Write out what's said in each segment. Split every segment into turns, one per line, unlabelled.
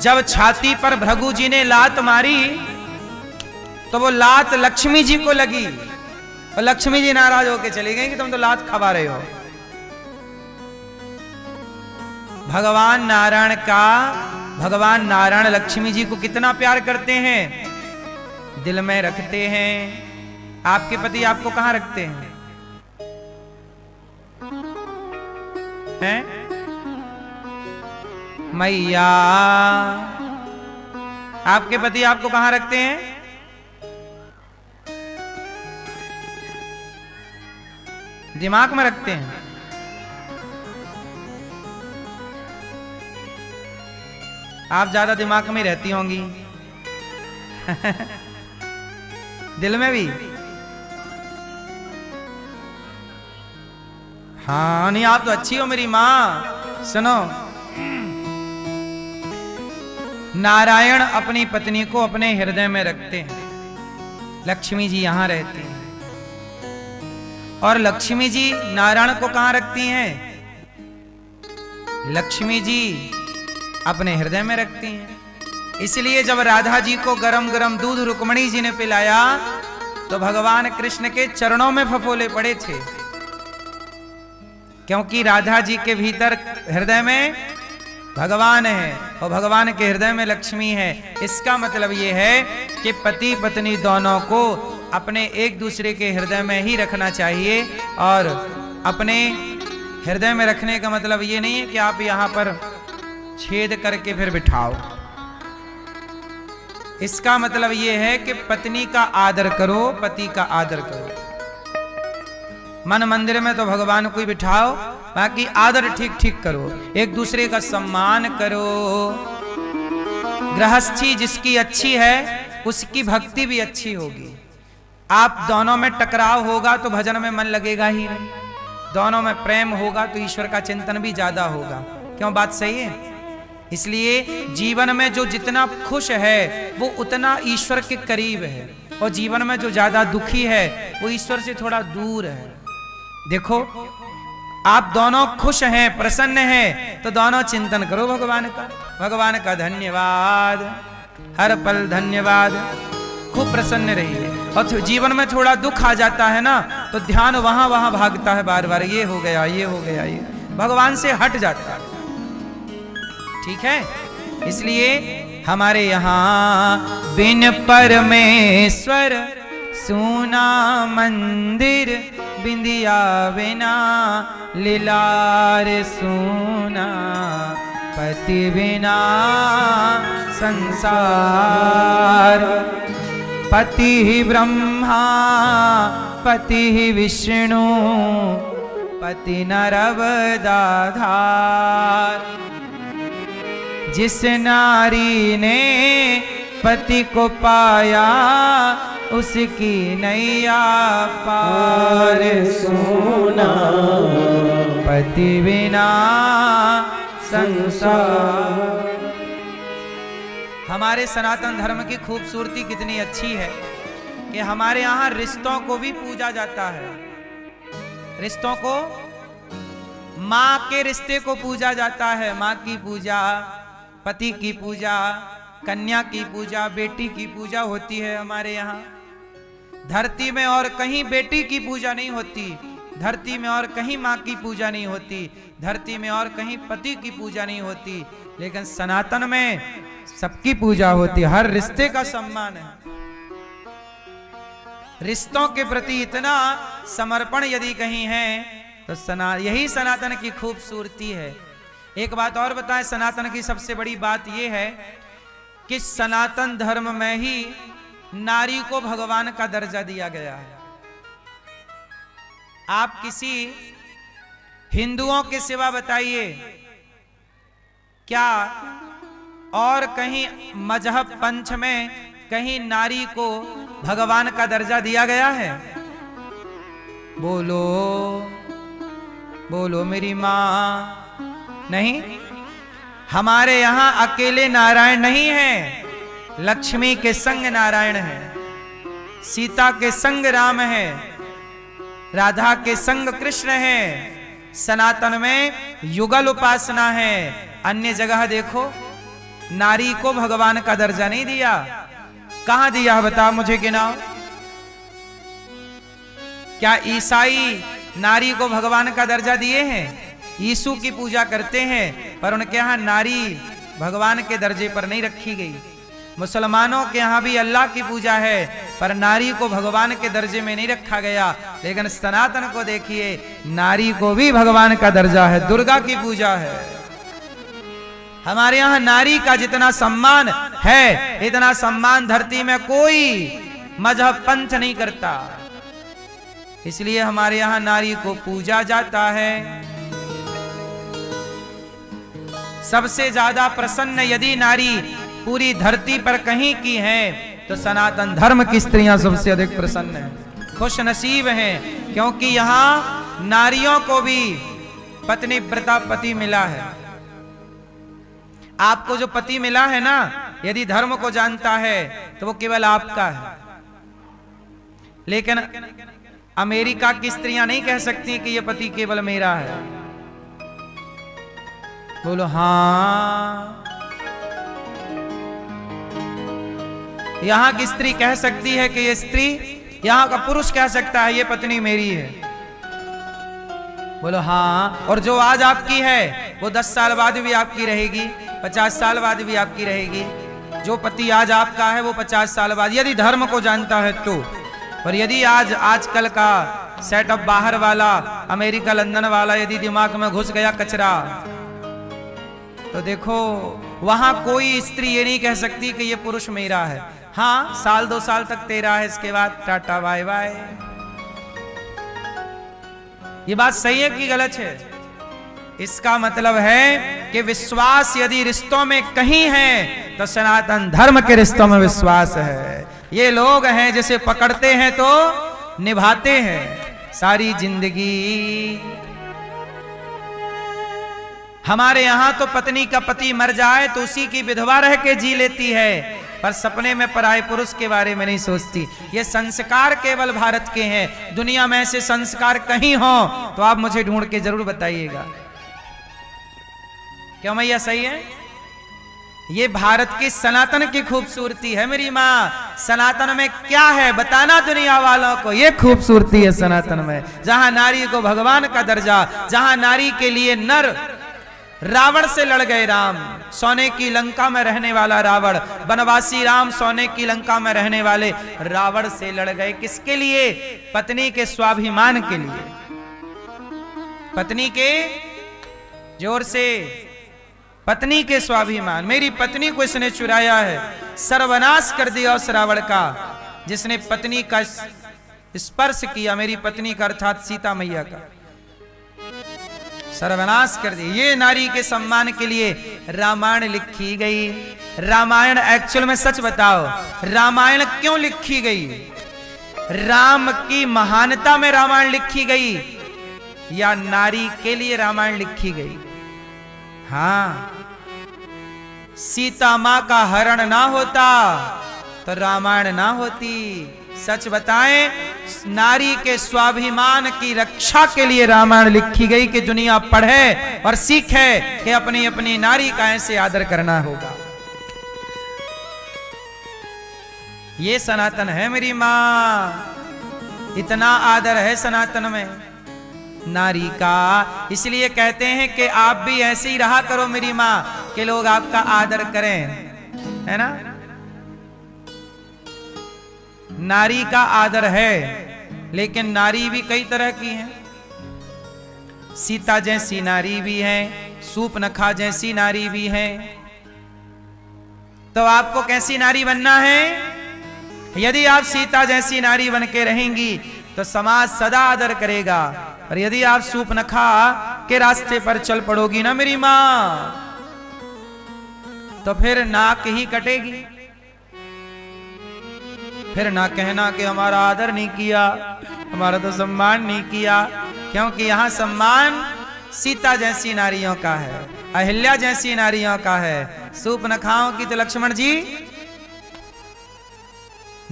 जब छाती पर भृगु जी ने लात मारी तो वो लात लक्ष्मी जी को लगी और लक्ष्मी जी नाराज होकर चली गई कि तुम तो लात खवा रहे हो। भगवान नारायण लक्ष्मी जी को कितना प्यार करते हैं, दिल में रखते हैं। आपके पति आपको कहां रखते हैं? हैं? मैया, आपके पति आपको कहां रखते हैं? दिमाग में रखते हैं। आप ज्यादा दिमाग में रहती होंगी दिल में भी? हाँ, नहीं आप तो अच्छी हो मेरी माँ। सुनो, नारायण अपनी पत्नी को अपने हृदय में रखते हैं। लक्ष्मी जी यहां रहती हैं और लक्ष्मी जी नारायण को कहां रखती हैं? लक्ष्मी जी अपने हृदय में रखती हैं। इसलिए जब राधा जी को गरम गरम दूध रुक्मणी जी ने पिलाया तो भगवान कृष्ण के चरणों में फफोले पड़े थे, क्योंकि राधा जी के भीतर हृदय में भगवान है और भगवान के हृदय में लक्ष्मी है। इसका मतलब यह है कि पति पत्नी दोनों को अपने एक दूसरे के हृदय में ही रखना चाहिए। और अपने हृदय में रखने का मतलब ये नहीं है कि आप यहां पर छेद करके फिर बिठाओ। इसका मतलब यह है कि पत्नी का आदर करो, पति का आदर करो। मन मंदिर में तो भगवान को ही बिठाओ, बाकी आदर ठीक ठीक करो, एक दूसरे का सम्मान करो। गृहस्थी जिसकी अच्छी है उसकी भक्ति भी अच्छी होगी। आप दोनों में टकराव होगा तो भजन में मन लगेगा ही नहीं, दोनों में प्रेम होगा तो ईश्वर का चिंतन भी ज्यादा होगा। क्यों? बात सही है। इसलिए जीवन में जो जितना खुश है वो उतना ईश्वर के करीब है, और जीवन में जो ज्यादा दुखी है वो ईश्वर से थोड़ा दूर है। देखो, आप दोनों खुश हैं, प्रसन्न हैं, तो दोनों चिंतन करो भगवान का। भगवान का धन्यवाद, हर पल धन्यवाद। खूब प्रसन्न रहिए। और जीवन में थोड़ा दुख आ जाता है ना तो ध्यान वहां वहां भागता है बार बार, ये हो गया, ये हो गया, ये भगवान से हट जाता है। ठीक है? इसलिए हमारे यहाँ बिन परमेश्वर सूना मंदिर, बिंदिया बिना लीलार सूना, पति बिना संसार। पति ही ब्रह्मा, पति ही विष्णु, पति नरवदाधार। जिस नारी ने पति को पाया उसकी नैया पार सोना, पति बिना संसार। हमारे सनातन धर्म की खूबसूरती कितनी अच्छी है कि हमारे यहाँ रिश्तों को भी पूजा जाता है। रिश्तों को, माँ के रिश्ते को पूजा जाता है। माँ की पूजा, पति की पूजा, कन्या की पूजा, बेटी की पूजा होती है हमारे यहाँ। धरती में और कहीं बेटी की पूजा नहीं होती, धरती में और कहीं माँ की पूजा नहीं होती, धरती में और कहीं पति की पूजा नहीं होती, लेकिन सनातन में सबकी पूजा होती है। हर रिश्ते का सम्मान है। रिश्तों के प्रति इतना समर्पण यदि कहीं है तो यही सनातन की खूबसूरती है। एक बात और बताएं, सनातन की सबसे बड़ी बात यह है कि सनातन धर्म में ही नारी को भगवान का दर्जा दिया गया है। आप किसी हिंदुओं के सिवा बताइए, क्या और कहीं मजहब पंथ में कहीं नारी को भगवान का दर्जा दिया गया है? बोलो बोलो मेरी मां। नहीं, हमारे यहां अकेले नारायण नहीं है, लक्ष्मी के संग नारायण है, सीता के संग राम है, राधा के संग कृष्ण है। सनातन में युगल उपासना है। अन्य जगह देखो नारी को भगवान का दर्जा नहीं दिया। कहां दिया बता मुझे गिनाओ। क्या ईसाई नारी को भगवान का दर्जा दिए हैं? यीशु की पूजा करते हैं पर उनके यहां नारी भगवान के दर्जे पर नहीं रखी गई। मुसलमानों के यहां भी अल्लाह की पूजा है पर नारी को भगवान के दर्जे में नहीं रखा गया। लेकिन सनातन को देखिए, नारी को भी भगवान का दर्जा है, दुर्गा की पूजा है। हमारे यहां नारी का जितना सम्मान है इतना सम्मान धरती में कोई मजहब पंथ नहीं करता। इसलिए हमारे यहां नारी को पूजा जाता है। सबसे ज्यादा प्रसन्न यदि नारी पूरी धरती पर कहीं की है तो सनातन धर्म की स्त्रियां सबसे अधिक प्रसन्न हैं, खुश नसीब हैं, क्योंकि यहां नारियों को भी पत्नी व्रता पति मिला है। आपको जो पति मिला है ना, यदि धर्म को जानता है तो वो केवल आपका है। लेकिन अमेरिका की स्त्रियां नहीं कह सकती कि ये पति केवल मेरा है। बोलो हाँ। यहां की स्त्री कह सकती है कि ये स्त्री, यहां का पुरुष कह सकता है ये पत्नी मेरी है। बोलो हाँ। और जो आज आपकी है वो 10 साल बाद भी आपकी रहेगी, 50 साल बाद भी आपकी रहेगी। जो पति आज आपका है वो 50 साल बाद, यदि धर्म को जानता है तो। पर यदि आजकल का सेटअप बाहर वाला, अमेरिका लंदन वाला यदि दिमाग में घुस गया कचरा, तो देखो वहां कोई स्त्री ये नहीं कह सकती कि ये पुरुष मेरा है। हाँ, साल 2 साल तक तेरा है, इसके बाद टाटा बाय बाय। ये बात सही है कि गलत है? इसका मतलब है कि विश्वास यदि रिश्तों में कहीं है तो सनातन धर्म के रिश्तों में विश्वास है। ये लोग हैं जिसे पकड़ते हैं तो निभाते हैं सारी जिंदगी। हमारे यहां तो पत्नी का पति मर जाए तो उसी की विधवा रह के जी लेती है, पर सपने में पराये पुरुष के बारे में नहीं सोचती। ये संस्कार केवल भारत के हैं। दुनिया में ऐसे संस्कार कहीं हो तो आप मुझे ढूंढ के जरूर बताइएगा। क्यों मैया सही है? ये भारत की सनातन की खूबसूरती है मेरी माँ। सनातन में क्या है बताना दुनिया वालों को। ये खूबसूरती है सनातन में, जहां नारी को भगवान का दर्जा, जहां नारी के लिए नर रावण से लड़ गए। राम सोने की लंका में रहने वाला रावण, वनवासी राम सोने की लंका में रहने वाले रावण से लड़ गए। किसके लिए? पत्नी के स्वाभिमान के लिए। पत्नी के, जोर से, पत्नी के स्वाभिमान। मेरी पत्नी को इसने चुराया है, सर्वनाश कर दिया उस रावण का जिसने पत्नी का स्पर्श किया। मेरी पत्नी का अर्थात सीता मैया का सर्वनाश कर दिया। ये नारी के सम्मान के लिए रामायण लिखी गई। रामायण एक्चुअल में सच बताओ, रामायण क्यों लिखी गई? राम की महानता में रामायण लिखी गई या नारी के लिए रामायण लिखी गई? हाँ, सीता मां का हरण ना होता तो रामायण ना होती। सच बताएं, नारी के स्वाभिमान की रक्षा के लिए रामायण लिखी गई कि दुनिया पढ़े और सीखे कि अपनी अपनी नारी का ऐसे आदर करना होगा। ये सनातन है मेरी मां। इतना आदर है सनातन में नारी का। इसलिए कहते हैं कि आप भी ऐसे ही रहा करो मेरी मां, कि लोग आपका आदर करें, है ना? नारी का आदर है, लेकिन नारी भी कई तरह की हैं। सीता जैसी नारी भी है, सूपनखा जैसी नारी भी है। तो आपको कैसी नारी बनना है? यदि आप सीता जैसी नारी बन के रहेंगी तो समाज सदा आदर करेगा। और यदि आप सूपनखा के रास्ते पर चल पड़ोगी ना मेरी मां, तो फिर नाक ही कटेगी। फिर ना कहना कि हमारा आदर नहीं किया, हमारा तो सम्मान नहीं किया। क्योंकि यहां सम्मान सीता जैसी नारियों का है, अहिल्या जैसी नारियों का है। सूपनखाओं की तो लक्ष्मण जी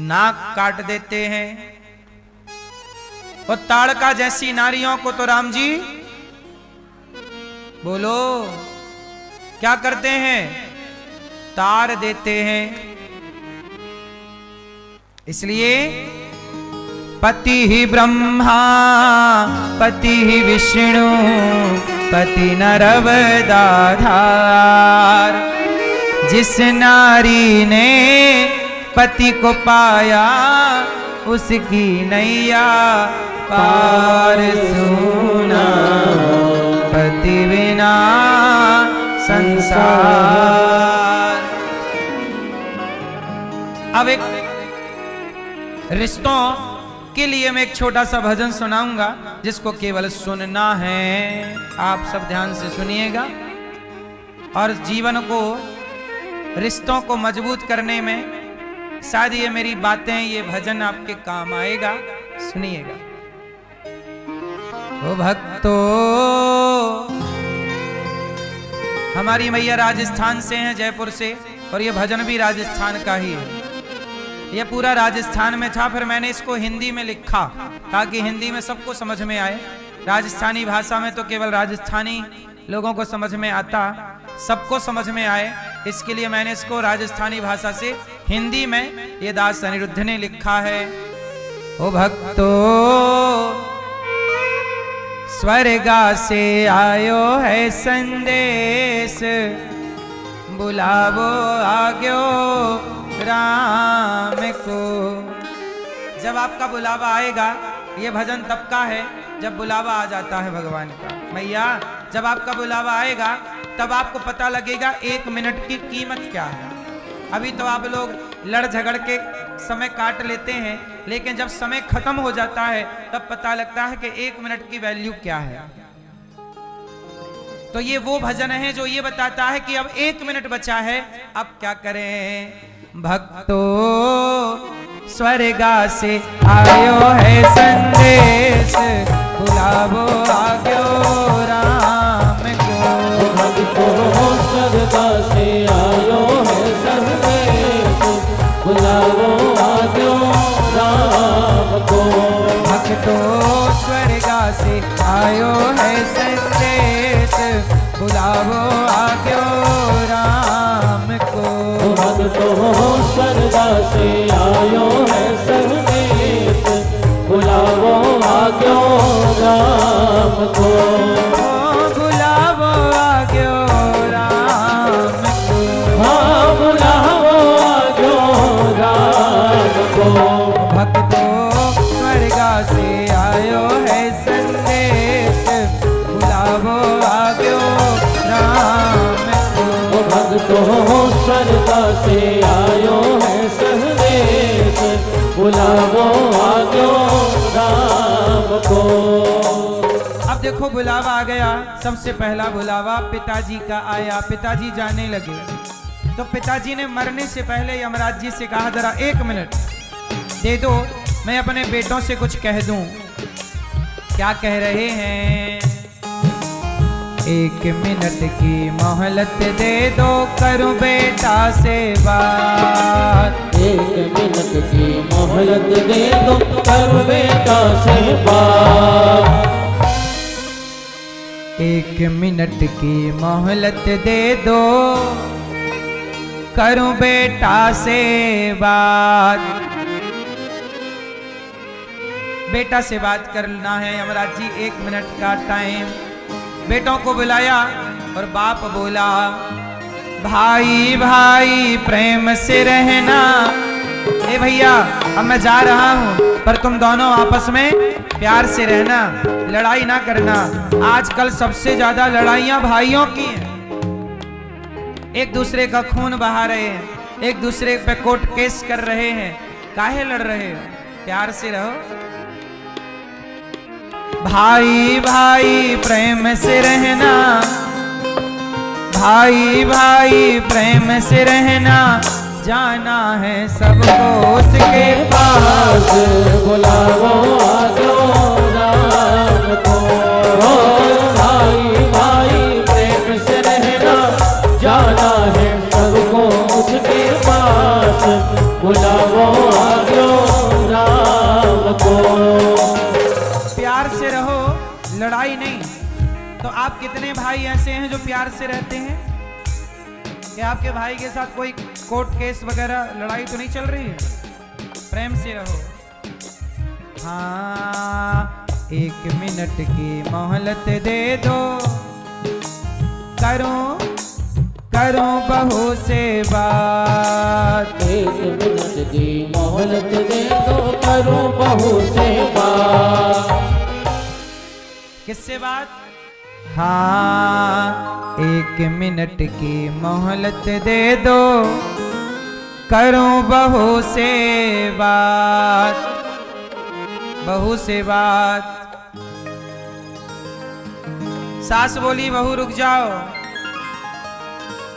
नाक काट देते हैं, और ताड़का जैसी नारियों को तो राम जी बोलो क्या करते हैं? तार देते हैं। इसलिए पति ही ब्रह्मा पति ही विष्णु पति नरवदाधार। जिस नारी ने पति को पाया उसकी नैया पार सुना। पति बिना संसार। अब एक रिश्तों के लिए मैं एक छोटा सा भजन सुनाऊंगा जिसको केवल सुनना है। आप सब ध्यान से सुनिएगा और जीवन को रिश्तों को मजबूत करने में शायद ये मेरी बातें ये भजन आपके काम आएगा। सुनिएगा। ओ भक्तों, हमारी मैया राजस्थान से हैं, जयपुर से, और ये भजन भी राजस्थान का ही है। ये पूरा राजस्थान में था, फिर मैंने इसको हिंदी में लिखा ताकि हिंदी में सबको समझ में आए। राजस्थानी भाषा में तो केवल राजस्थानी लोगों को समझ में आता, सबको समझ में आए, इसके लिए मैंने इसको राजस्थानी भाषा से हिंदी में ये दास अनिरुद्ध ने लिखा है। ओ भक्तों, स्वर्गा से आयो है संदेश, बुलावो आग्यो राम को। जब आपका बुलावा आएगा, ये भजन तब का है जब बुलावा आ जाता है भगवान का। मैया, जब आपका बुलावा आएगा तब आपको पता लगेगा 1 मिनट की कीमत क्या है। अभी तो आप लोग लड़ झगड़ के समय काट लेते हैं, लेकिन जब समय खत्म हो जाता है तब पता लगता है कि 1 मिनट की वैल्यू क्या है। तो ये वो भजन है जो ये बताता है कि अब 1 मिनट बचा है, अब क्या करें। भक्तों, स्वर्गा से आयो है संदेश, बुलावो आग्यो राम को।
भक्तों, स्वर्गा से आयो है संदेश, बुलावो आग्यो राम को।
भक्तों, स्वर्गा से आयो है संदेश, बुलावो आग्यो राम को।
भक्तों, स्वर्गा से आयो है संदेश, बुलावो आग्यो राम को।
बुलावो आग्यो राम को।
हाँ, बुलावो आग्यो राम को।
भक्तों, स्वर्गा से आयो है संदेश, बुलावो आग्यो राम को।
भक्तों, स्वर्गा से आयो है संदेश, बुलावो आग्यो राम को।
अब देखो, बुलावा आ गया। सबसे पहला बुलावा पिताजी का आया। पिताजी जाने लगे तो पिताजी ने मरने से पहले यमराज जी से कहा, जरा 1 मिनट दे दो, मैं अपने बेटों से कुछ कह दूं। क्या कह रहे हैं? 1 मिनट की मोहलत दे दो, करूं बेटा से बात।
1 मिनट की मोहलत दे दो, करूं बेटा से बात।
1 मिनट की मोहलत दे दो, करूं बेटा से बात। बेटा से बात करना है यमराज जी, 1 मिनट का टाइम। बेटों को बुलाया और बाप बोला, भाई भाई प्रेम से रहना। ए भैया, अब मैं जा रहा हूं, पर तुम दोनों आपस में प्यार से रहना, लड़ाई ना करना। आजकल सबसे ज्यादा लड़ाइयां भाइयों की हैं। एक दूसरे का खून बहा रहे हैं, एक दूसरे पे कोर्ट केस कर रहे हैं। काहे लड़ रहे हो? प्यार से रहो। भाई भाई प्रेम से रहना, भाई भाई प्रेम से रहना। जाना है सबको उसके पास,
बुलावो आग्यो राम को। भाई भाई प्रेम से रहना, जाना है सबको उसके पास, बुलावो आग्यो राम को।
प्यार से रहो, लड़ाई नहीं। तो आप कितने भाई ऐसे हैं जो प्यार से रहते हैं? क्या आपके भाई के साथ कोई कोर्ट केस वगैरह लड़ाई तो नहीं चल रही है? प्रेम से रहो। हाँ, 1 मिनट की मोहलत दे दो, करो बहू से बात।
1 मिनट की मोहलत दे दो, करो बहू से बात।
किससे बात? हाँ, 1 मिनट की मोहलत दे दो, करो बहू से बात। बहू से बात। सास बोली बहू रुक जाओ,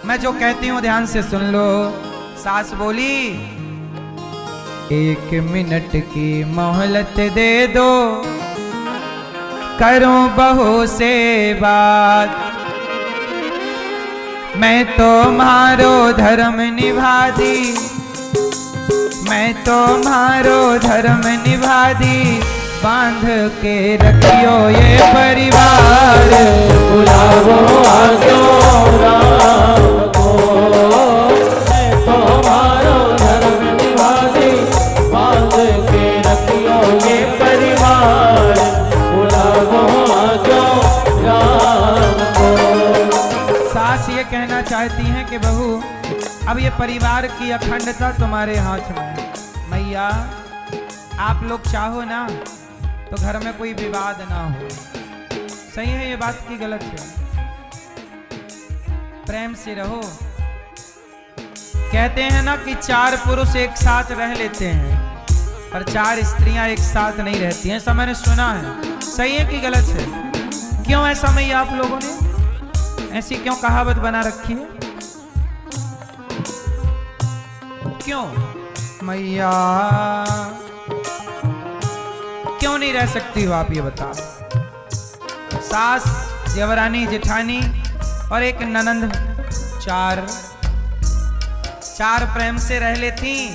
मैं जो कहती हूं ध्यान से सुन लो। सास बोली 1 मिनट की मोहलत दे दो, करो बहू से बात। मैं तो मारो धर्म निभा दी, मैं तो मारो धर्म निभा दी, बांध के रखियो ये परिवार।
बुलावो आजो राम को, मैं तुम्हारो धर्म निभा दी, बांध के रखियो ये परिवार। बुलावो आजो राम को।
सास ये कहना चाहती हैं कि बहू अब ये परिवार की अखंडता तुम्हारे हाथ में है। मैया आप लोग चाहो ना तो घर में कोई विवाद ना हो। सही है ये बात की गलत है? प्रेम से रहो। कहते हैं ना कि 4 पुरुष एक साथ रह लेते हैं पर 4 स्त्रियां एक साथ नहीं रहती हैं। ऐसा मैंने सुना है। सही है कि गलत है? क्यों ऐसा मैया आप लोगों ने ऐसी क्यों कहावत बना रखी है? क्यों मैया क्यों नहीं रह सकती हो आप ये बताओ? सास, देवरानी, जेठानी और एक ननंद, 4 प्रेम से रह लेती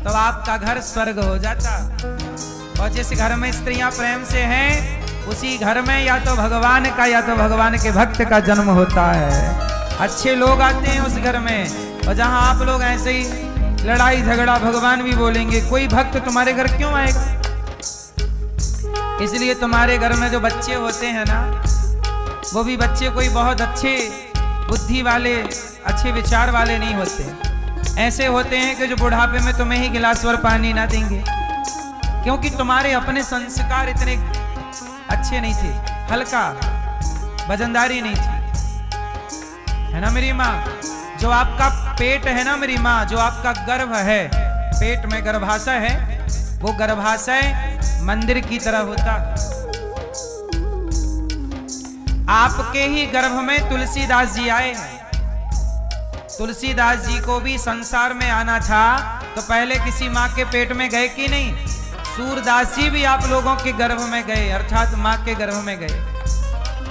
तो आपका घर स्वर्ग हो जाता। और जिस घर में स्त्रियां प्रेम से हैं उसी घर में या तो भगवान का या तो भगवान के भक्त का जन्म होता है। अच्छे लोग आते हैं उस घर में। और जहां आप लोग ऐसे ही लड़ाई झगड़ा, भगवान भी बोलेंगे, कोई भक्त तुम्हारे घर क्यों आएगा? इसलिए तुम्हारे घर में जो बच्चे होते हैं ना, वो भी बच्चे कोई बहुत अच्छे बुद्धि वाले, अच्छे विचार वाले नहीं होते। ऐसे होते हैं कि जो बुढ़ापे में तुम्हें ही गिलास भर पानी ना देंगे, क्योंकि तुम्हारे अपने संस्कार इतने अच्छे नहीं थे, हल्का वजनदारी नहीं थी, है ना मेरी माँ? जो आपका पेट है ना मेरी माँ, जो आपका गर्भ है, पेट में गर्भाशय है, वो गर्भाशय मंदिर की तरह होता। आपके ही गर्भ में तुलसीदास जी आए हैं। तुलसीदास जी को भी संसार में आना था तो पहले किसी माँ के पेट में गए कि नहीं? सूरदास जी भी आप लोगों के गर्भ में गए, अर्थात माँ के गर्भ में गए।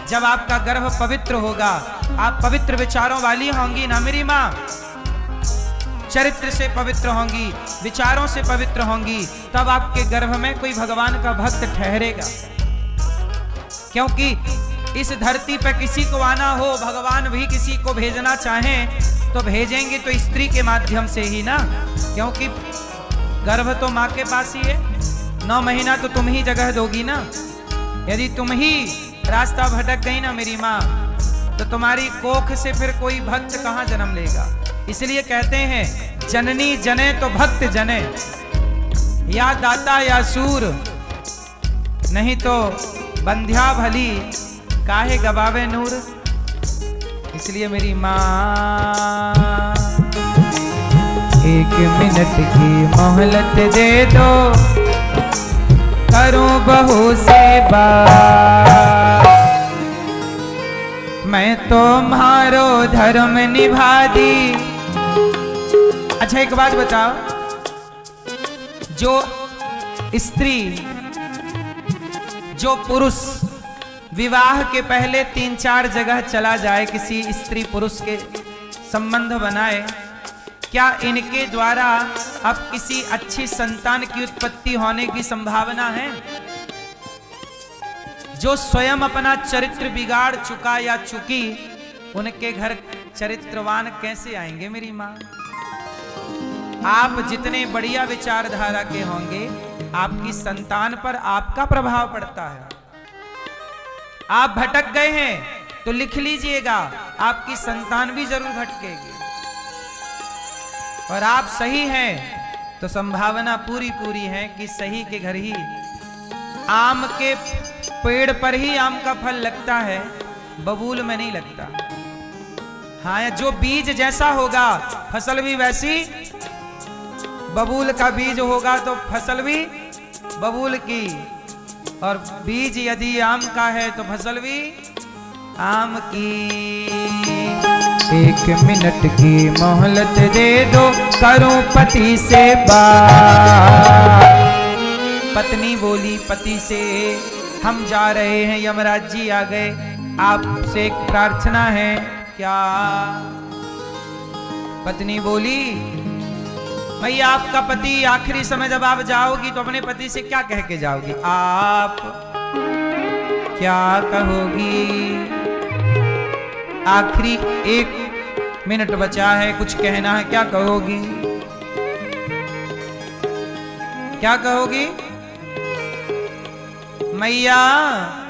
जब आपका गर्भ पवित्र होगा, आप पवित्र विचारों वाली होंगी ना मेरी माँ, चरित्र से पवित्र होंगी, विचारों से पवित्र होंगी, तब आपके गर्भ में कोई भगवान का भक्त ठहरेगा। क्योंकि इस धरती पर किसी को आना हो, भगवान भी किसी को भेजना चाहें तो भेजेंगे तो स्त्री के माध्यम से ही ना, क्योंकि गर्भ तो माँ के पास ही है। 9 महीना तो तुम ही जगह दोगी ना। यदि तुम ही रास्ता भटक गई ना मेरी माँ, तो तुम्हारी कोख से फिर कोई भक्त कहाँ जन्म लेगा? इसलिए कहते हैं जननी जने तो भक्त जने, या दाता या सूर, नहीं तो बंध्या भली काहे गवावे नूर। इसलिए मेरी माँ 1 मिनट की मोहलत दे दो, करूं बहू से बात। मैं तो मारो धर्म निभा दी। अच्छा एक बात बताओ, जो स्त्री, जो पुरुष विवाह के पहले 3-4 जगह चला जाए, किसी स्त्री पुरुष के संबंध बनाए, क्या इनके द्वारा अब किसी अच्छी संतान की उत्पत्ति होने की संभावना है? जो स्वयं अपना चरित्र बिगाड़ चुका या चुकी, उनके घर चरित्रवान कैसे आएंगे मेरी माँ। आप जितने बढ़िया विचारधारा के होंगे, आपकी संतान पर आपका प्रभाव पड़ता है। आप भटक गए हैं तो लिख लीजिएगा, आपकी संतान भी जरूर भटकेगी। और आप सही हैं तो संभावना पूरी पूरी है कि सही के घर ही आम के पेड़ पर ही आम का फल लगता है, बबूल में नहीं लगता। हाँ, जो बीज जैसा होगा फसल भी वैसी, बबूल का बीज होगा तो फसल भी बबूल की, और बीज यदि आम का है तो फसल भी आम की। 1 मिनट की मोहलत दे दो, करूं पति से बात। पत्नी बोली पति से, हम जा रहे हैं, यमराज जी आ गए, आपसे एक प्रार्थना है। क्या? पत्नी बोली, भैया आपका पति आखिरी समय जब आप जाओगी तो अपने पति से क्या कह के जाओगी? आप क्या कहोगी? आखिरी 1 मिनट बचा है, कुछ कहना है, क्या कहोगी? क्या कहोगी मैया?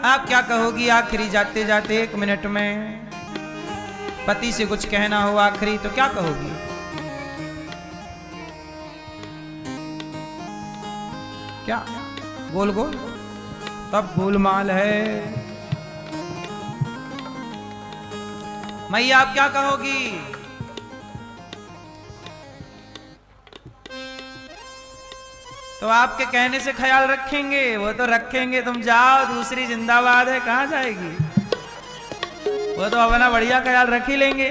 आप क्या कहोगी आखिरी जाते जाते 1 मिनट में? पति से कुछ कहना हो आखिरी तो क्या कहोगी? क्या? गोल गोल तब गोलमाल है। मैया आप क्या कहोगी? तो आपके कहने से ख्याल रखेंगे, वो तो रखेंगे, तुम जाओ, दूसरी जिंदाबाद है, कहां जाएगी? वो तो अपना बढ़िया ख्याल रख ही लेंगे।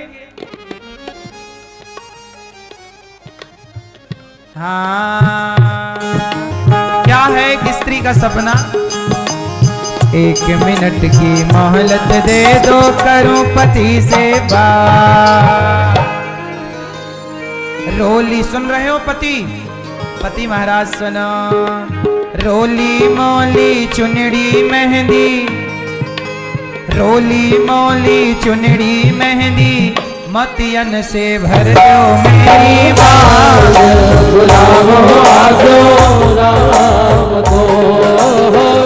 हाँ, क्या है एक स्त्री का सपना? 1 मिनट की मोहलत दे दो, करूं पति से बात। रोली सुन रहे हो पति? पति महाराज सुनो। रोली मोली चुनड़ी मेहंदी, रोली मोली चुनड़ी मेहंदी, मोतियन से भर दो मेरी बात।
बुलाओ आजो राम को,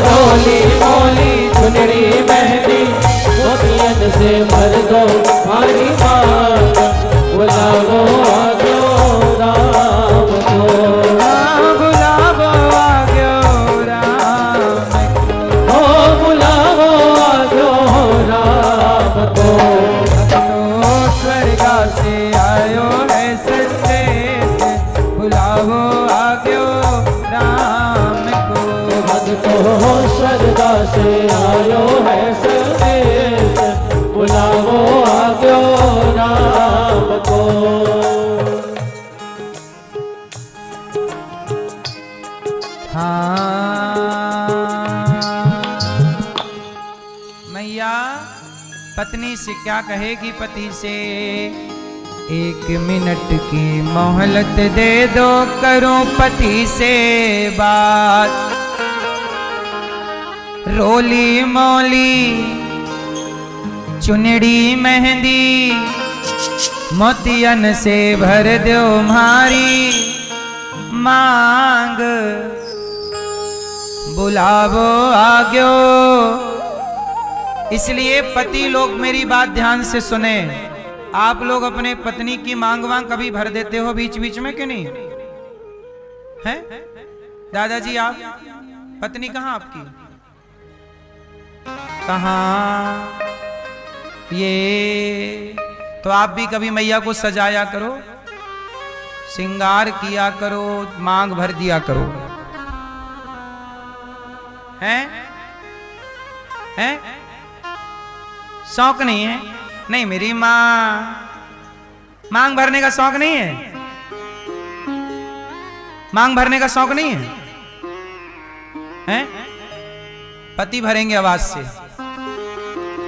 रोली मोली चुनरी मेहंदी, मोतियन से भर दो हमारी बात। बुलाओ आजो राम को,
बुलाओ आजो राम को,
बुलाओ आजो राम को।
से आयो है संदेश, बुलाओ आग्यो राम को।
भक्तो श्रद्धा से आयो है संदेश, बुलाओ आग्यो राम को।
हाँ, मैया पत्नी से क्या कहेगी? पति से 1 मिनट की मोहलत दे दो, करूं पति से बात। रोली मोली चुनड़ी मेहंदी, मोतियन से भर दो मारी मांग। बुलावो आग्यो। इसलिए पति लोग मेरी बात ध्यान से सुने। आप लोग अपने पत्नी की मांग वांग कभी भर देते हो बीच बीच में कि नहीं? हैं दादाजी? आप पत्नी कहाँ आपकी? कहाँ? ये तो आप भी कभी मैया को सजाया करो, श्रृंगार किया करो, मांग भर दिया करो। हैं? हैं? शौक नहीं है? नहीं, मेरी मांग भरने का शौक नहीं है? मांग भरने का शौक नहीं है? हैं? पति भरेंगे आवाज से,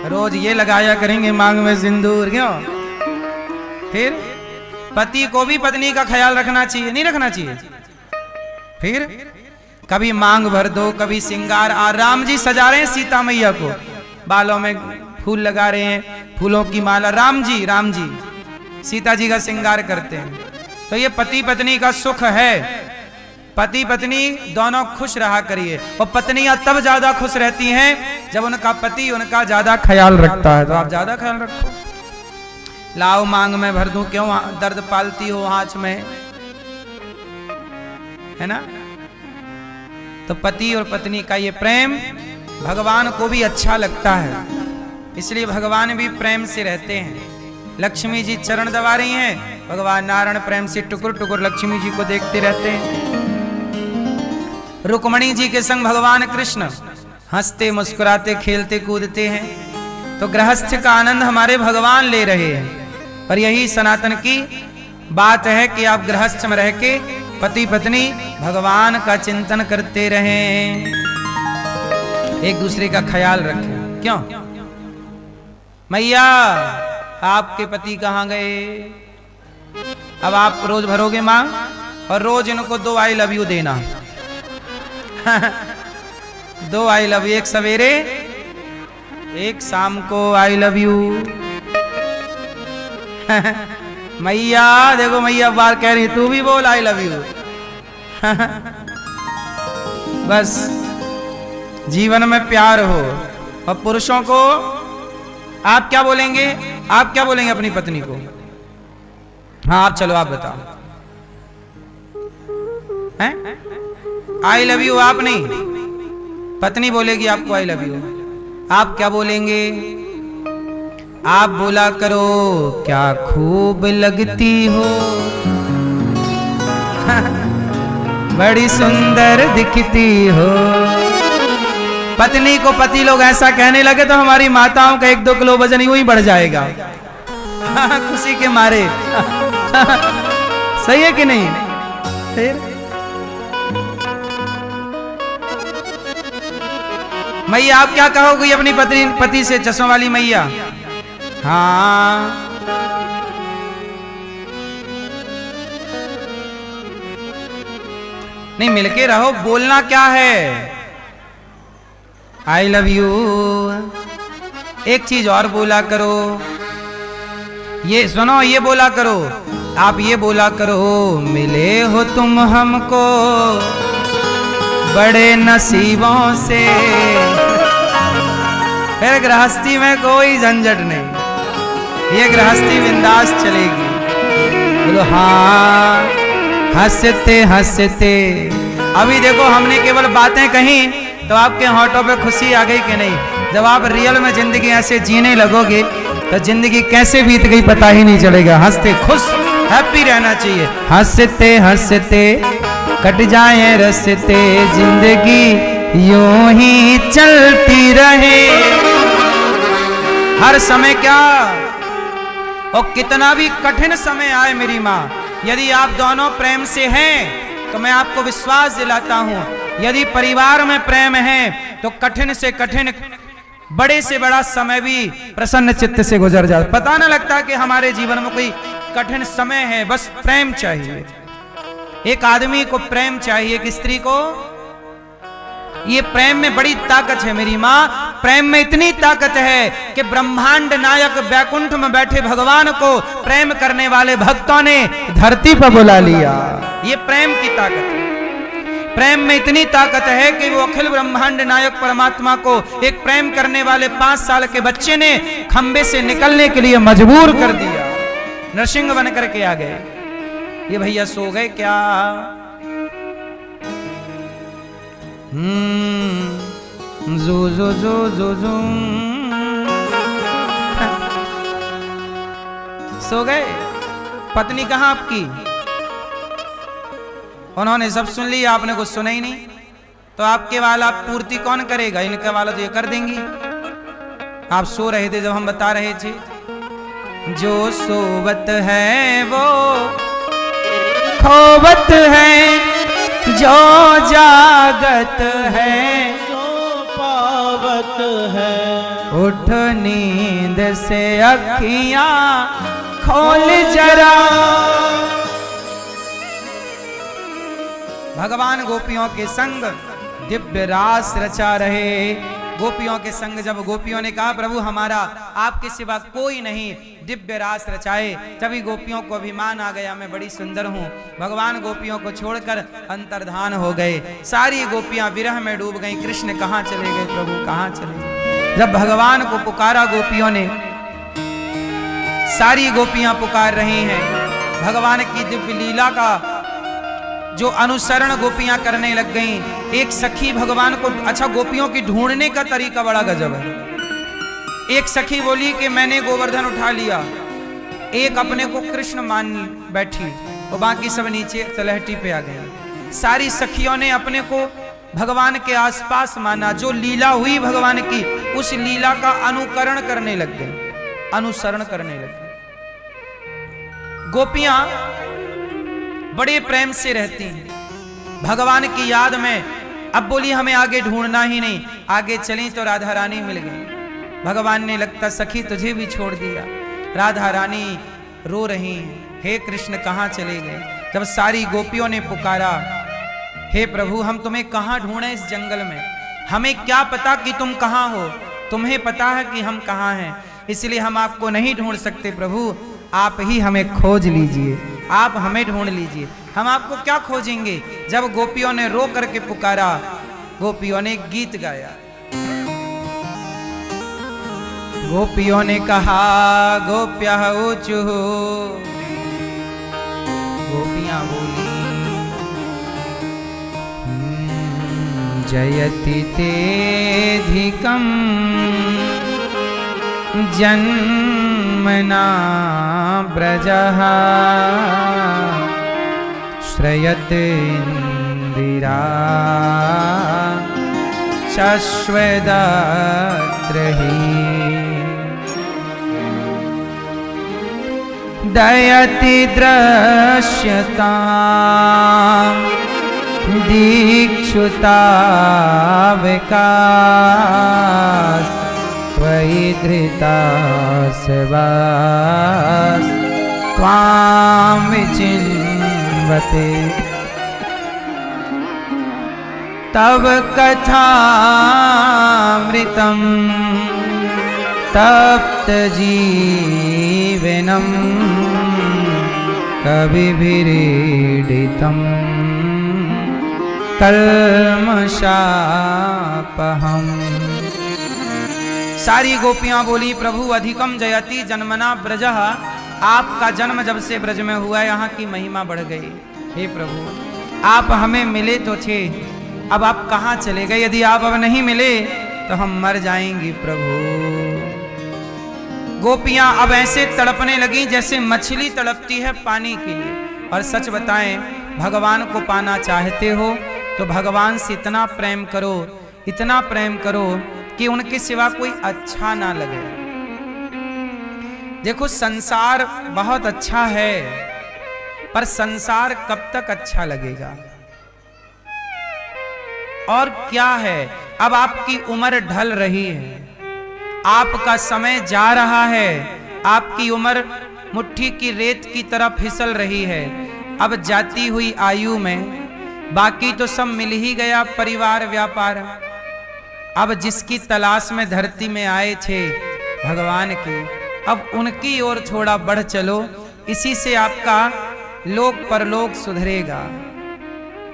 रोज ये लगाया करेंगे मांग में सिंदूर, क्यों? फिर पति को भी पत्नी का ख्याल रखना चाहिए, नहीं रखना चाहिए? फिर कभी मांग भर दो, कभी श्रृंगार। राम जी सजा रहे हैं सीता मैया को, बालों में फूल लगा रहे हैं, फूलों की माला। राम जी सीता जी का श्रृंगार करते हैं। तो ये पति पत्नी का सुख है। पति पत्नी दोनों खुश रहा करिए। और पत्नियां तब ज्यादा खुश रहती हैं जब उनका पति उनका ज्यादा ख्याल रखता है। तो आप ज्यादा ख्याल रखो। लाओ मांग में भर दूं, क्यों दर्द पालती हो आंच में, है ना। तो पति और पत्नी का ये प्रेम भगवान को भी अच्छा लगता है, इसलिए भगवान भी प्रेम से रहते हैं। लक्ष्मी जी चरण दबा रही हैं, भगवान नारायण प्रेम से टुकुर टुकुर लक्ष्मी जी को देखते रहते हैं। रुक्मणी जी के संग भगवान कृष्ण हंसते मुस्कुराते खेलते कूदते हैं। तो गृहस्थ का आनंद हमारे भगवान ले रहे हैं। पर यही सनातन की बात है कि आप गृहस्थ में रह के पति पत्नी भगवान का चिंतन करते रहें, एक दूसरे का ख्याल रखें। क्यों मैया आपके पति कहाँ गए? अब आप रोज भरोगे मां और रोज इनको 2 आई लव यू देना। 2 आई लव यू, एक सवेरे एक शाम को आई लव यू। मैया देखो, मैया बार कह रही तू भी बोल आई लव यू। बस जीवन में प्यार हो। और पुरुषों को आप क्या बोलेंगे? आप क्या बोलेंगे अपनी पत्नी को? हाँ आप चलो, आप बताओ। हैं? आई लव यू आप नहीं, पत्नी बोलेगी आपको आई लव यू। आप क्या बोलेंगे? आप बोला करो क्या खूब लगती हो, बड़ी सुंदर दिखती हो। पत्नी को पति लोग ऐसा कहने लगे तो हमारी माताओं का 1-2 किलो वजन यूं ही बढ़ जाएगा। खुशी के मारे। सही है कि नहीं? फिर मैया आप क्या कहोगी अपनी पति से? चश्मा वाली मैया। हाँ नहीं, मिलके रहो। बोलना क्या है? I love you. एक चीज और बोला करो, ये सुनो, ये बोला करो। आप ये बोला करो, मिले हो तुम हमको बड़े नसीबों से। फिर गृहस्थी में कोई झंझट नहीं, ये गृहस्थी बिंदास चलेगी। बोलो हाँ, हंसते हंसते। अभी देखो हमने केवल बातें कही तो आपके होठों पे खुशी आ गई कि नहीं? जब आप रियल में जिंदगी ऐसे जीने लगोगे तो जिंदगी कैसे बीत गई पता ही नहीं चलेगा। हंसते खुश हैप्पी रहना चाहिए। हंसते हंसते कट जाए रस्ते, जिंदगी यूं ही चलती रहे। हर समय क्या और कितना भी कठिन समय आए मेरी माँ, यदि आप दोनों प्रेम से हैं तो मैं आपको विश्वास दिलाता हूं, यदि परिवार में प्रेम है तो कठिन से कठिन बड़े से बड़ा समय भी प्रसन्न चित्त से गुजर जाता। पता न लगता कि हमारे जीवन में कोई कठिन समय है। बस प्रेम चाहिए। एक आदमी को प्रेम चाहिए, एक स्त्री को। ये प्रेम में बड़ी ताकत है मेरी माँ। प्रेम में इतनी ताकत है कि ब्रह्मांड नायक वैकुंठ में बैठे भगवान को प्रेम करने वाले भक्तों ने धरती पर बुला लिया। ये प्रेम की ताकत है। प्रेम में इतनी ताकत है कि वो अखिल ब्रह्मांड नायक परमात्मा को एक प्रेम करने वाले 5 साल के बच्चे ने खंबे से निकलने के लिए मजबूर कर दिया। नरसिंह बन करके आ गए। ये भैया सो गए क्या? जो जो जो जो जो सो गए। पत्नी कहाँ आपकी? उन्होंने सब सुन लिया, आपने कुछ सुना ही नहीं। तो आपके वाला पूर्ति कौन करेगा? इनका वाला तो ये कर देंगी। आप सो रहे थे जब हम बता रहे थे, जो सोवत है वो खोवत है, जो जागत है
सो पावत है।
उठ नींद से अखियां खोल जरा। भगवान गोपियों के संग दिव्य रास रचा रहे। गोपियों के संग जब गोपियों ने कहा प्रभु हमारा आपके सिवा कोई नहीं, दिव्य रास रचाए। तभी गोपियों को अभिमान आ गया, मैं बड़ी सुंदर हूँ। भगवान गोपियों को छोड़कर अंतर्धान हो गए। सारी गोपियां विरह में डूब गईं। कृष्ण कहाँ चले गए प्रभु, कहाँ चले गए? जब भगवान को पुकारा गोपियों ने, सारी गोपियां पुकार रही हैं, भगवान की दिव्य लीला का जो अनुसरण गोपियां करने लग गईं। एक सखी भगवान को, अच्छा गोपियों की ढूंढने का तरीका बड़ा गजब है। एक सखी बोली कि मैंने गोवर्धन उठा लिया, एक अपने को कृष्ण मान बैठी और बाकी सब नीचे तलहटी पे आ गई। सारी सखियों ने अपने को भगवान के आसपास माना। जो लीला हुई भगवान की, उस लीला का अनुकरण करने लग गए, अनुसरण करने लग गए। गोपियां बड़े प्रेम से रहती हैं भगवान की याद में। अब बोली हमें आगे ढूंढना ही नहीं, आगे चली तो राधा रानी मिल गई। भगवान ने लगता सखी तुझे भी छोड़ दिया। राधा रानी रो रही हैं, हे कृष्ण कहाँ चले गए? जब सारी गोपियों ने पुकारा, हे प्रभु हम तुम्हें कहाँ ढूंढें इस जंगल में, हमें क्या पता कि तुम कहाँ हो, तुम्हें पता है कि हम कहाँ हैं, इसलिए हम आपको नहीं ढूंढ सकते। प्रभु आप ही हमें खोज लीजिए, आप हमें ढूंढ लीजिए, हम आपको क्या खोजेंगे? जब गोपियों ने रो करके पुकारा, गोपियों ने गीत गाया। गोपियों ने कहा गोप्यः ऊचुः, गोपियां बोली जयति तेधिकं जन्मना ब्रजः श्रयते इंदिरा शश्वदत्रहि दयति दृश्यतां दीक्षुता विकास त्वयि धृतासवास त्वां विचिन्वते तव कथामृतं तप्त जीवनं कविभिरीडितं कल्मषापहम्। सारी गोपियां बोली प्रभु अधिकम जयति जन्मना ब्रजः, आपका जन्म जब से ब्रज में हुआ यहाँ की महिमा बढ़ गई। हे प्रभु आप हमें मिले तो थे, अब आप कहाँ चले गए? यदि आप अब नहीं मिले तो हम मर जाएंगे प्रभु। गोपियां अब ऐसे तड़पने लगी जैसे मछली तड़पती है पानी के लिए। और सच बताएं, भगवान को पाना चाहते हो तो भगवान से इतना प्रेम करो, इतना प्रेम करो कि उनके सिवा कोई अच्छा ना लगे। देखो संसार बहुत अच्छा है, पर संसार कब तक अच्छा लगेगा? और क्या है, अब आपकी उम्र ढल रही है, आपका समय जा रहा है, आपकी उम्र मुट्ठी की रेत की तरह फिसल रही है। अब जाती हुई आयु में बाकी तो सब मिल ही गया, परिवार व्यापार। अब जिसकी तलाश में धरती में आए थे भगवान की, अब उनकी ओर थोड़ा बढ़ चलो, इसी से आपका लोक परलोक सुधरेगा।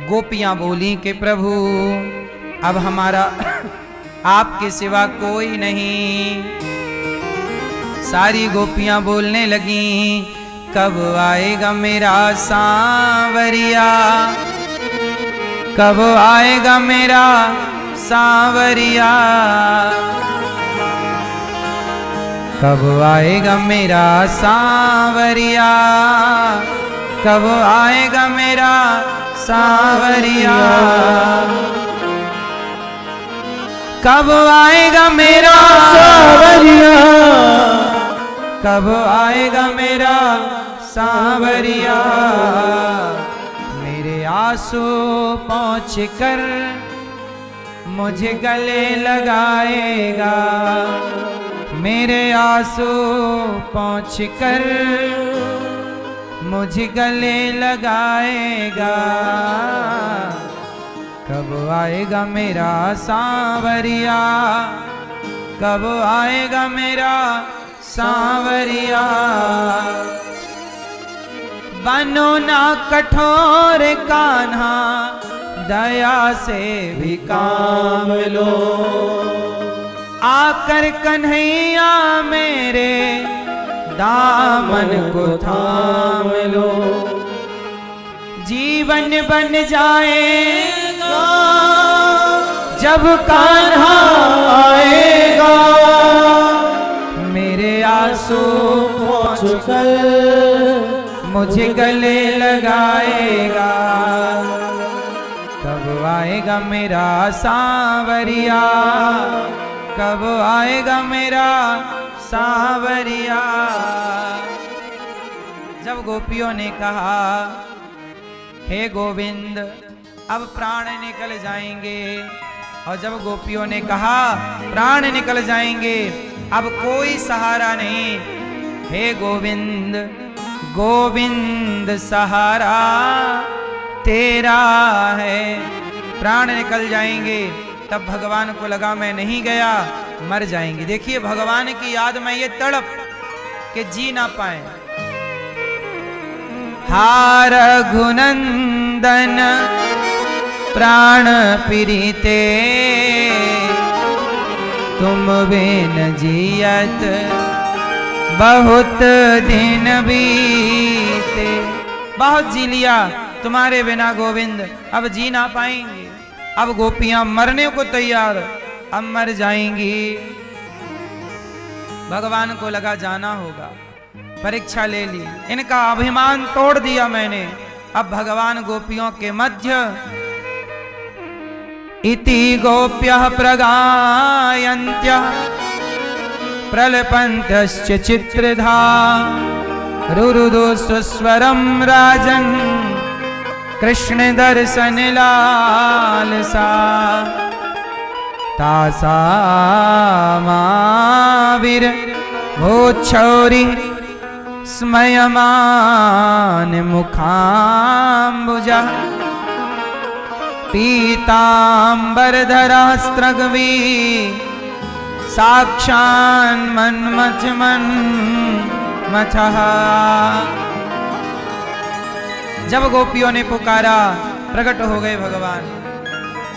गोपियां बोली कि प्रभु अब हमारा आपके सिवा कोई नहीं। सारी गोपियां बोलने लगी कब आएगा मेरा सांवरिया, कब आएगा मेरा सांवरिया, कब आएगा मेरा सांवरिया, कब आएगा मेरा सांवरिया, कब आएगा मेरा सांवरिया, कब आएगा मेरा सांवरिया। मेरे आंसू पहुँच कर मुझे गले लगाएगा, मेरे आंसू पहुँच कर मुझे गले लगाएगा, कब आएगा मेरा सांवरिया, कब आएगा मेरा सांवरिया। बनो ना कठोर कान्हा, दया से भी काम लो। आकर कन्हैया मेरे दामन को थाम लो। जीवन बन जाएगा जब कान्हा आएगा, मेरे आंसू पोंछ कर मुझे गले लगाएगा। कब आएगा मेरा सांवरिया, कब आएगा मेरा सांवरिया। जब गोपियों ने कहा हे गोविंद अब प्राण निकल जाएंगे, और जब गोपियों ने कहा प्राण निकल जाएंगे अब कोई सहारा नहीं, हे गोविंद गोविंद सहारा तेरा है, प्राण निकल जाएंगे। तब भगवान को लगा मैं नहीं गया मर जाएंगे। देखिए भगवान की याद में ये तड़प के जी ना पाए। हा रघुनंदन प्राण प्रीते, तुम बिन जियत बहुत दिन बीते। बहुत जी लिया तुम्हारे बिना गोविंद, अब जी ना पाएंगे। अब गोपियां मरने को तैयार, अब मर जाएंगी। भगवान को लगा जाना होगा, परीक्षा ले ली, इनका अभिमान तोड़ दिया मैंने। अब भगवान गोपियों के मध्य इति गोप्यः प्रगायन्त्यः प्रलपन्त्यश्च चित्रधा, रुरुदो सुस्वरं राजन् कृष्ण दर्शन लालसा। तासामाविर भोच्छौरि स्मयमान मुखाम्बुजा, पीताम्बरधरास्त्रग्वी साक्षान् मन्मथः। जब गोपियों ने पुकारा प्रकट हो गए भगवान,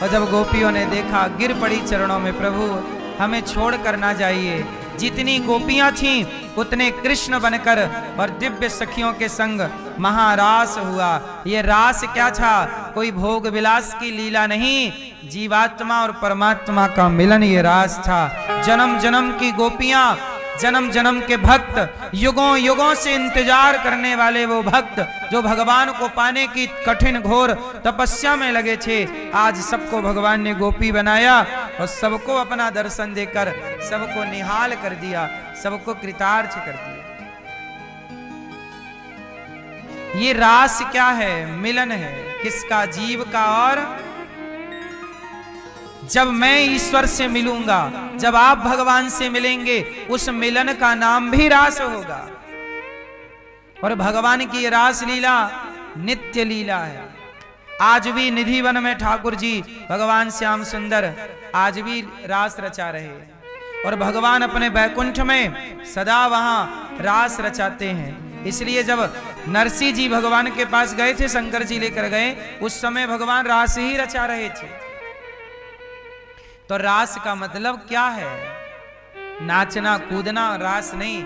और जब गोपियों ने देखा गिर पड़ी चरणों में, प्रभु हमें छोड़ कर ना जाइए। जितनी गोपियां थीं उतने कृष्ण बनकर और दिव्य सखियों के संग महारास हुआ। ये रास क्या था? कोई भोग विलास की लीला नहीं, जीवात्मा और परमात्मा का मिलन ये रास था। जन्म जन्म की गोपियां, जन्म जन्म के भक्त, युगों युगों से इंतजार करने वाले वो भक्त जो भगवान को पाने की कठिन घोर तपस्या में लगे थे, आज सबको भगवान ने गोपी बनाया और सबको अपना दर्शन देकर सबको निहाल कर दिया, सबको कृतार्थ कर दिया। ये रास क्या है? मिलन है। किसका? जीव का। और जब मैं ईश्वर से मिलूंगा, जब आप भगवान से मिलेंगे, उस मिलन का नाम भी रास होगा। और भगवान की रास लीला नित्य लीला है। आज भी निधिवन में ठाकुर जी भगवान श्याम सुंदर आज भी रास रचा रहे हैं, और भगवान अपने बैकुंठ में सदा वहां रास रचाते हैं। इसलिए जब नरसिंह जी भगवान के पास गए थे, शंकर जी लेकर गए, उस समय भगवान रास ही रचा रहे थे। तो रास का मतलब क्या है? नाचना कूदना रास नहीं।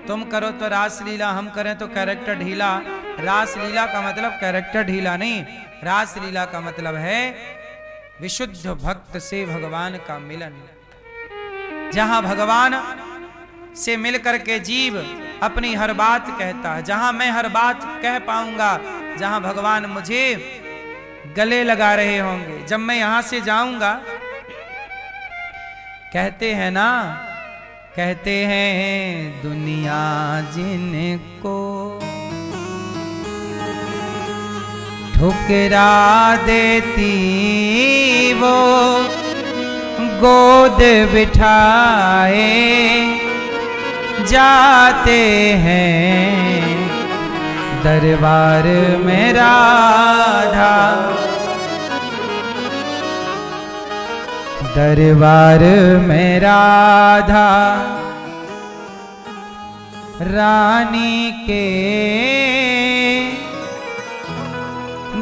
तुम करो तो रास लीला, हम करें तो कैरेक्टर ढीला। रास लीला का मतलब कैरेक्टर ढीला नहीं, रास लीला का मतलब है विशुद्ध भक्त से भगवान का मिलन। जहां भगवान से मिलकर के जीव अपनी हर बात कहता है, जहां मैं हर बात कह पाऊंगा, जहां भगवान मुझे गले लगा रहे होंगे। जब मैं यहां से जाऊंगा, कहते हैं ना, कहते हैं दुनिया जिनको ठुकरा देती वो गोद बिठाए जाते हैं दरबार में राधा, दरबार में राधा। रानी के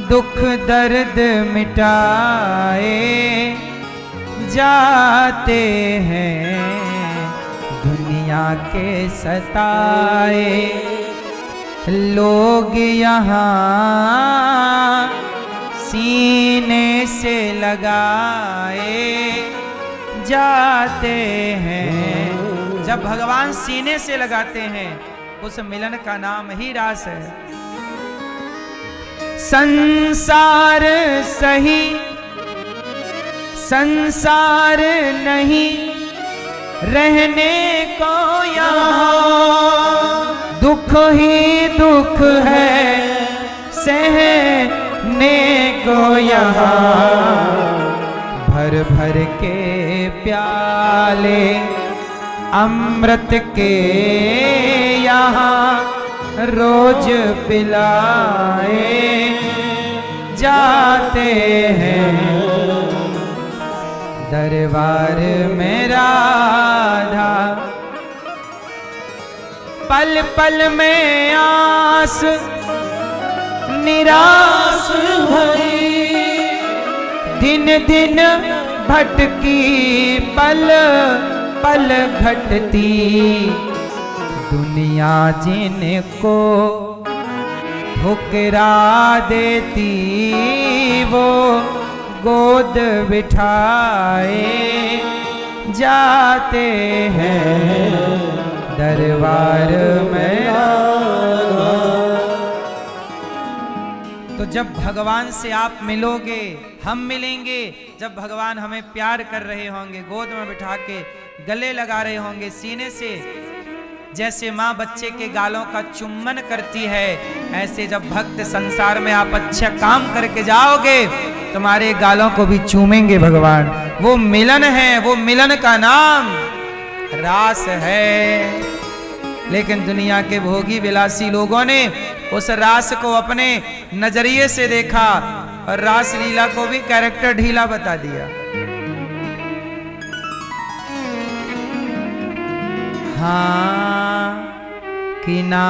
दुख दर्द मिटाए जाते हैं, दुनिया के सताए लोग यहाँ सीने से लगाए जाते हैं। जब भगवान सीने से लगाते हैं उस मिलन का नाम ही रास है। संसार सही संसार नहीं रहने को यहाँ, दुख ही दुख है सहने को यहाँ। भर भर के प्याले अमृत के यहाँ रोज पिलाए जाते हैं, दरबार में राधा पल पल में आस निराश भरी, दिन दिन भटकी पल पल घटती, दुनिया जिनको ठुकरा देती वो गोद बिठाए जाते हैं, दरबार में। तो जब भगवान से आप मिलोगे, हम मिलेंगे, जब भगवान हमें प्यार कर रहे होंगे, गोद में बिठा के गले लगा रहे होंगे सीने से, जैसे माँ बच्चे के गालों का चुम्बन करती है, ऐसे जब भक्त संसार में आप अच्छा काम करके जाओगे, तुम्हारे गालों को भी चूमेंगे भगवान। वो मिलन है, वो मिलन का नाम रास है। लेकिन दुनिया के भोगी विलासी लोगों ने उस रास को अपने नजरिए से देखा और रास लीला को भी कैरेक्टर ढीला बता दिया। हाँ कि ना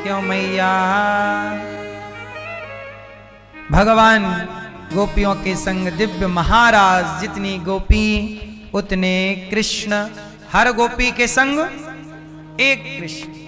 क्यों मैया। भगवान गोपियों के संग दिव्य महाराज, जितनी गोपी उतने कृष्ण, हर गोपी के संग एक कृष्ण।